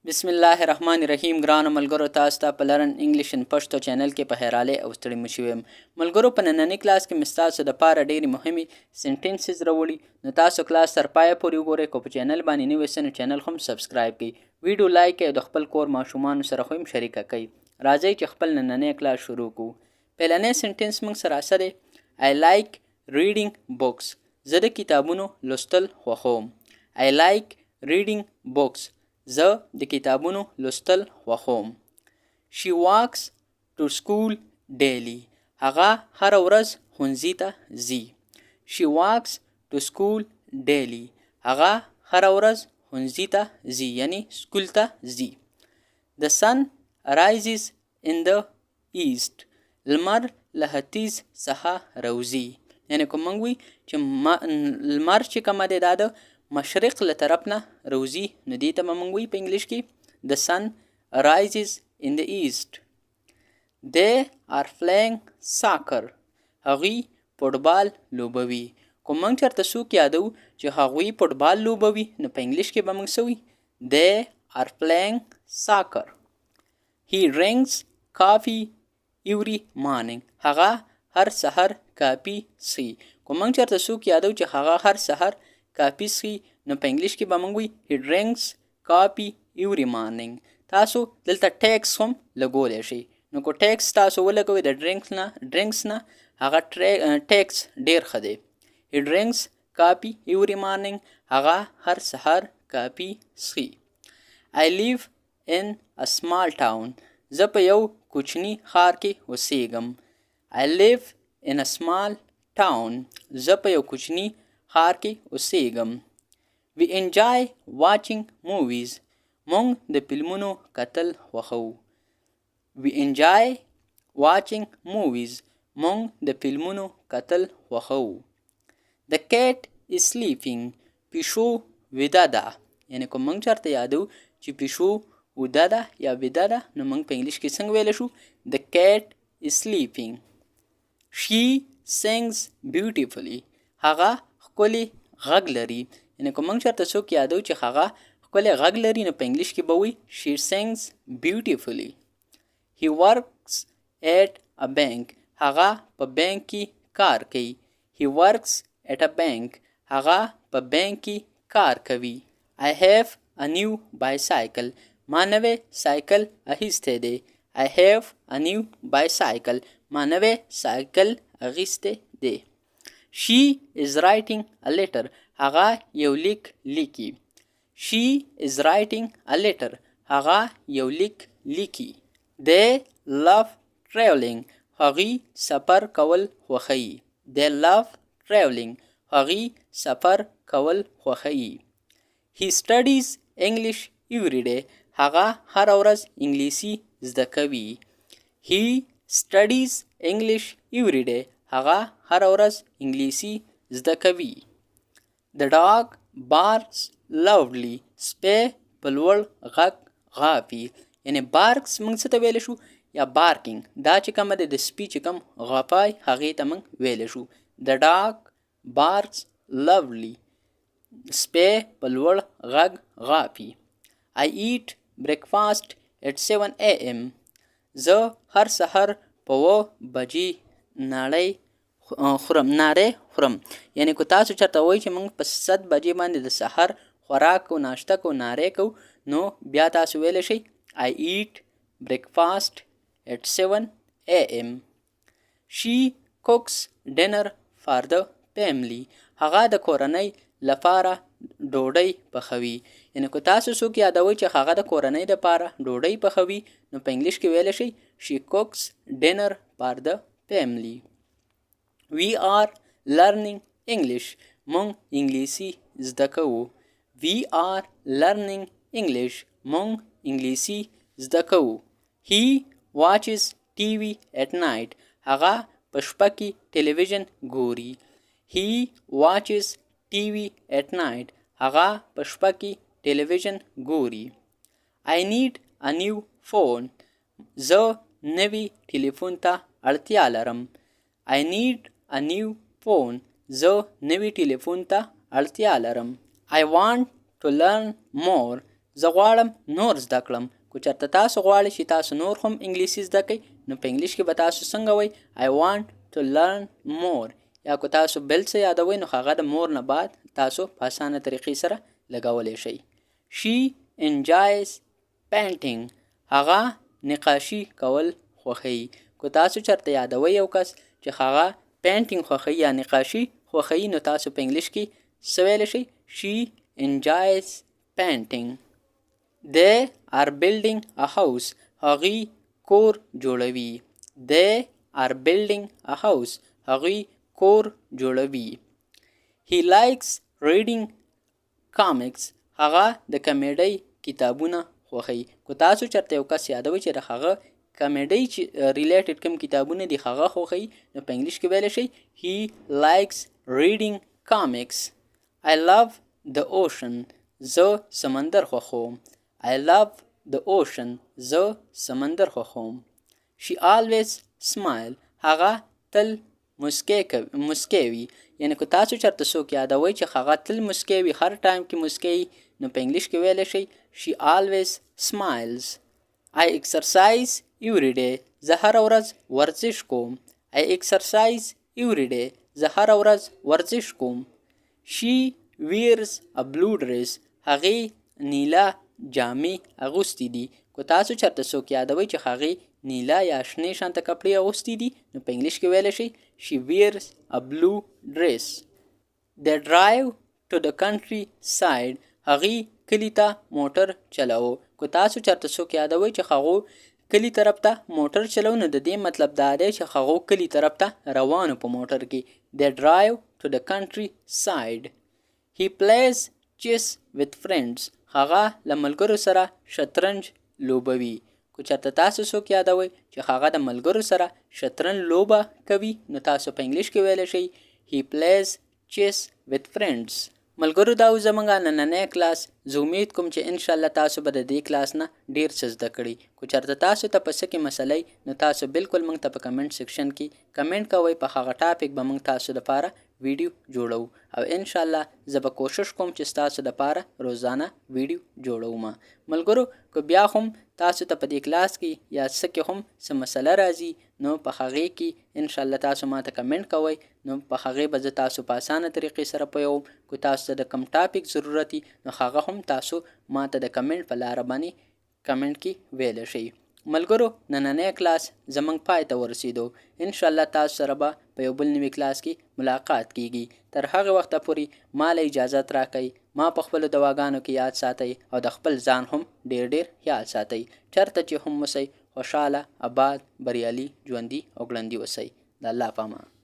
बिस्मिल्लाहिर्रहमानिर्रहीम ګرانو ملګرو تاسو ته په لرن انګلیش ان پښتو چینل کې په هراله او ستړي مشو یم ملګرو په نننۍ کلاس کې مستاسو د پاره ډېری مهمه سنټنسز راوړي نو تاسو کلاس تر پای پورې وګورئ کو په چینل باندې نوې سن چینل هم سبسکرایب کړئ ویډیو لایک او د خپل کور ماشومان سره هم شریک کړئ راځئ چې خپل نننۍ کلاس شروع کوو پهلنې سنټنس موږ سره سره I like reading books زه د کتابونو لوستل خوښوم I like reading books زه د کتابونو لوستل خوښوم She walks to school daily هغه هر ورځ ښوونځي ته ځي She walks to school daily هغه هر ورځ ښوونځي ته ځي یعنی سکول ته ځي The sun rises in the east لمر له ختیځ څخه راوځي یعنی کوم موږ وی چې لمر چې کومه دی دا د مشرق له طرف نه راوځي نو دې ته موږ وی په انګلیش کې The sun rises in the east They are playing soccer هغوی فوټبال لوبوي کوم موږ چېرته څوک یادو چې هغوی فوټبال لوبوي نو په انګلیش کې به موږ څه وي They are playing soccer He drinks coffee every morning هغه هر سحر کافي څښي کوم موږ چېرته څوک یادو چې هغه هر سحر کافي څښي نو په انګلیش کې به موږ وي He drinks coffee every morning تاسو دلته ټیکس هم لګولی شئ نو کو ټیکس تاسو ولګوئ د ډرینکس نه هغه ټیکس ډیر ښه دی He drinks coffee every morning هغه هر سحر کافي څښي I live in a small town زه په یو کوچني ښار کې اوسیږم I live in a small town زه په یو کوچني ښار کې اوسیږم We enjoy watching movies مونږ د فلمونو کتل خوښوو We enjoy watching movies مونږ د فلمونو کتل خوښوو The cat is sleeping پیشو ویده ده یعنی کوم موږ چېرته یادو چې پیشو ویده ده یا ویده ده نو موږ په انګلیش کې څنګه ویلی شو The cat is sleeping She sings beautifully هغه ښکلی غږ لري یعنی کوم موږ چېرته څوک یادو چې هغه ښکلی غږ لري نو په انګلیش کې به وایي She sings beautifully He works at a bank هغه په بانک کې کار کوي He works at a bank هغه په بانک کې کار کوي I have a new bicycle ما نوی سایکل اخیستی دی I have a new bicycle ما نوی سایکل اخیستی دی She is writing a letter هغه یو لیک لیکي She is writing a letter هغه یو لیک لیکي They love traveling هغوی سفر کول خوښوي They love traveling هغوی سفر کول خوښوي He studies English every day هغه هر ورځ انګلیسي زده کوي He studies English every day هغه هر ورځ انګلیسي زده کوي The dog barks loudly سپی په لوړ غږ غاپي یعنی بارکس موږ څه ته ویلی شو یا بارکینګ دا چې کومه دی د سپي چې کوم غپای هغې ته موږ ویلی شو The dog barks loudly سپی په لوړ غږ غاپي I eat breakfast at 7 a.m. زه هر سحر په 7 بجې ناری خورم یعنی که تاسو چېرته وایئ چې موږ په 7 بجې باندې د سحر خوراک کو ناشته کو ناری کو نو بیا تاسو ویلی شئ I eat breakfast at 7 a.m. She cooks dinner for the family هغه د کورنۍ لپاره ډوډۍ پخوي یعنی که تاسو څوک یادوئ چې هغه د کورنۍ دپاره ډوډۍ پخوي نو په انګلیش کې ویلی شئ She cooks dinner for the family We are learning English مونږ انګلیسي زده کوو We are learning English مونږ انګلیسي زده کوو He watches TV at night هغه په شپه کې ټلویزیون ګوري He watches TV at night هغه په شپه کې ټلویزیون ګوري I need a new phone زه نوي ټلیفون ته اړتیا لرم I need a new phone زه نوي ټلیفون ته اړتیا لرم I want to learn more زه غواړم نور زده کړم. کو چېرته تاسو غواړئ چې تاسو نور هم انګلیسي زده کړئ نو په انګلیش کې به تاسو څنګه وایئ I want to learn more. یا که تاسو بل څه یادوئ نو هغه د مور نه بعد تاسو په اسانه طریقې سره لګولی شئ. She enjoys painting. هغه نقاشي کول خوښوي. که تاسو چېرته یادوئ یو کس چې هغه پینټینګ خوښوي یا نقاشي خوښوي نو تاسو په انګلیش کې څه ویلی شئ؟ She enjoys painting. They are building a house. هغوی کور جوړوي. They are building a house. هغوی کور جوړوي. He likes reading comics. هغه د کمیډۍ کتابونه خوښوي. که تاسو چېرته یو کس یادوئ چې د هغه کمیډۍ چې ریلیټډ کوم کتابونه دي هغه خوښوي نو په انګلیش کې ویلی شئ He likes reading comics. I love the ocean. زه سمندر خوښوم. I love the ocean. زه سمندر خوښوم. She always smile. هغه تل مسکی وي. یعنې که تاسو چېرته څوک یادوئ چې هغه تل مسکی وي هر ټایم کې مسکی نو په انګلیش کې ویلی شئ She always smiles. I exercise every day. زه هره ورځ ورزش کوم. I exercise every day. زه هره ورځ ورزش کوم. She wears a blue dress. هغې نیله جامې اغوستې دي. که تاسو چېرته څوک یادوئ چې هغې نیله یا شنې شانته کپړې اغوستې دي نو په انګلیش کې ویلی شئ She wears a blue dress. They drive to the country side. هغې کلي ته موټر چلوه. که تاسو چېرته څوک یادوئ چې هغو کلي طرف ته موټر چلو نو د دې مطلب دا دی چې هغو کلي طرف ته روانو په موټر کې. They drive to the country side. He plays chess with friends. هغه له ملګرو سره شطرنج لوبوي. که چېرته تاسو څوک یادوئ چې هغه د ملګرو سره شطرنج لوبه کوي نو تاسو په انګلیش کې ویلی شئ He plays chess with friends. ملګرو دا و زموږ نننی کلاس. زه امید کوم چې انشاءالله تاسو به د دې کلاس نه ډېر څه زده کړئ. که چېرته تاسو ته په څه کې مسئله نو تاسو بالکل موږ ته په کمنټ سیکشن کې کمنټ کوئ. په هغه ټاپک به موږ تاسو دپاره ویډیو جوړو او انشاءالله زه به کوشش کوم چې ستاسو دپاره روزانه ویډیو جوړوم. ملګرو که بیا هم تاسو ته په دې کلاس کې یا څه کې هم څه مسله راځي نو په هغې کې انشاءالله تاسو ما ته کمنټ کوئ نو په هغې به زه تاسو په اسانه طریقې سره پوهوم. که تاسو ته د کوم ټاپک ضرورت وي نو هغه هم تاسو ما ته د کمنټ په لاره باندې کمنټ کې ویلی شئ. ملګرو نننی کلاس زموږ پای ته ورسېدو. انشاءالله تاسو سره به په یو بل نوي کلاس کې ملاقات کیږي. تر هغه وخته پورې ما له اجازت راکئ. ما په خپلو دواګانو کې یاد ساتئ او د خپل ځان هم ډېر ډېر یاد ساتئ. چېرته چې هم اوسئ خوشحاله، آباد، بریالي، ژوندي او ګړندي اوسئ. د الله په امان.